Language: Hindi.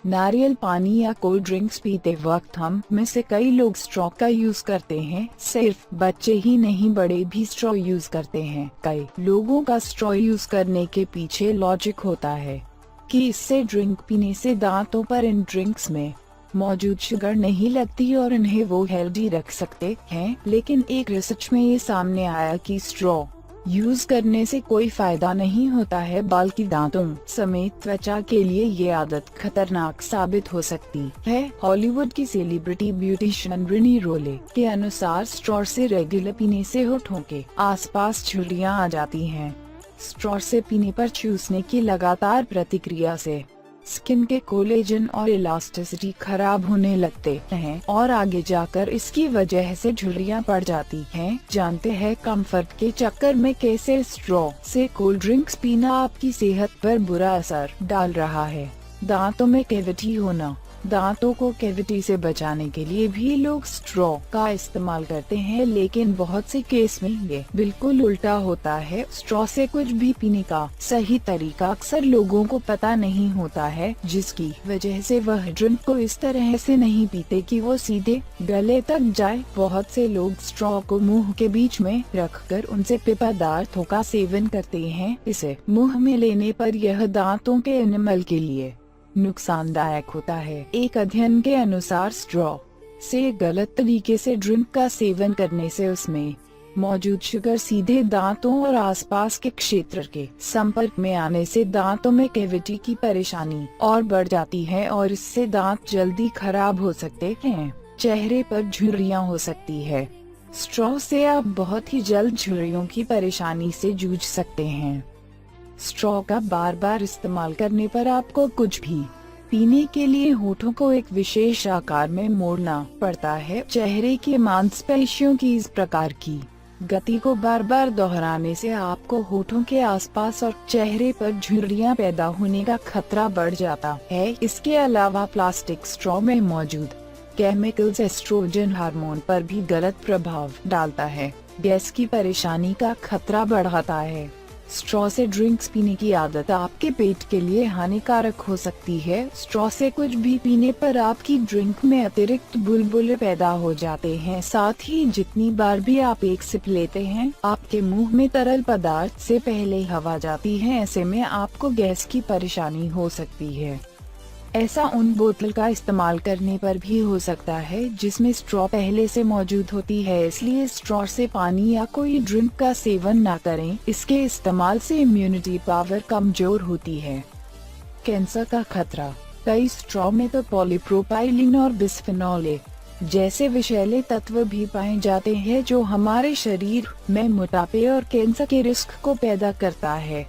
नारियल पानी या कोल्ड ड्रिंक्स पीते वक्त हम में से कई लोग स्ट्रॉ का यूज करते हैं। सिर्फ बच्चे ही नहीं, बड़े भी स्ट्रॉ यूज करते हैं। कई लोगों का स्ट्रॉ यूज करने के पीछे लॉजिक होता है कि इससे ड्रिंक पीने से दांतों पर इन ड्रिंक्स में मौजूद शुगर नहीं लगती और इन्हें वो हेल्दी रख सकते हैं। लेकिन एक रिसर्च में ये सामने आया कि स्ट्रॉ यूज करने से कोई फायदा नहीं होता है, बल्कि दांतों समेत त्वचा के लिए ये आदत खतरनाक साबित हो सकती है। हॉलीवुड की सेलिब्रिटी ब्यूटिशियन रिनी रोले के अनुसार स्ट्रॉ से रेगुलर पीने से होठों के आसपास झुर्रियां आ जाती हैं। स्ट्रॉ से पीने पर चूसने की लगातार प्रतिक्रिया से स्किन के कोलेजन और इलास्टिसिटी खराब होने लगते हैं और आगे जाकर इसकी वजह से झुर्रियां पड़ जाती हैं। जानते हैं कंफर्ट के चक्कर में कैसे स्ट्रॉ से कोल्ड ड्रिंक्स पीना आपकी सेहत पर बुरा असर डाल रहा है। दांतों में कैविटी होना। दांतों को कैविटी से बचाने के लिए भी लोग स्ट्रॉ का इस्तेमाल करते हैं, लेकिन बहुत से केस में ये बिल्कुल उल्टा होता है। स्ट्रॉ से कुछ भी पीने का सही तरीका अक्सर लोगों को पता नहीं होता है, जिसकी वजह से वह ड्रिंक को इस तरह से नहीं पीते कि वो सीधे गले तक जाए। बहुत से लोग स्ट्रॉ को मुंह के बीच में रखकर उनसे पेय पदार्थों का सेवन करते हैं। इसे मुंह में लेने पर यह दांतों के एनिमल के लिए नुकसानदायक होता है। एक अध्ययन के अनुसार स्ट्रॉ से गलत तरीके से ड्रिंक का सेवन करने से उसमें मौजूद शुगर सीधे दांतों और आसपास के क्षेत्र के संपर्क में आने से दांतों में कैविटी की परेशानी और बढ़ जाती है और इससे दांत जल्दी खराब हो सकते हैं। चेहरे पर झुर्रियां हो सकती है। स्ट्रॉ से आप बहुत ही जल्द झुर्रियों की परेशानी से जूझ सकते हैं। स्ट्रॉ का बार बार इस्तेमाल करने पर आपको कुछ भी पीने के लिए होठों को एक विशेष आकार में मोड़ना पड़ता है। चेहरे की मांसपेशियों की इस प्रकार की गति को बार बार दोहराने से आपको होठों के आसपास और चेहरे पर झुर्रियां पैदा होने का खतरा बढ़ जाता है। इसके अलावा प्लास्टिक स्ट्रॉ में मौजूद केमिकल्स एस्ट्रोजन हार्मोन पर भी गलत प्रभाव डालता है। गैस की परेशानी का खतरा बढ़ाता है। स्ट्रॉ से ड्रिंक्स पीने की आदत आपके पेट के लिए हानिकारक हो सकती है। स्ट्रॉ से कुछ भी पीने पर आपकी ड्रिंक में अतिरिक्त बुलबुले पैदा हो जाते हैं। साथ ही जितनी बार भी आप एक सिप लेते हैं, आपके मुंह में तरल पदार्थ से पहले हवा जाती है। ऐसे में आपको गैस की परेशानी हो सकती है। ऐसा उन बोतल का इस्तेमाल करने पर भी हो सकता है जिसमें स्ट्रॉ पहले से मौजूद होती है, इसलिए स्ट्रॉ से पानी या कोई ड्रिंक का सेवन न करें। इसके इस्तेमाल से इम्यूनिटी पावर कमजोर होती है। कैंसर का खतरा। कई स्ट्रॉ में तो पॉलीप्रोपाइलीन और बिस्फेनॉल ए जैसे विषैले तत्व भी पाए जाते हैं, जो हमारे शरीर में मोटापे और कैंसर के रिस्क को पैदा करता है।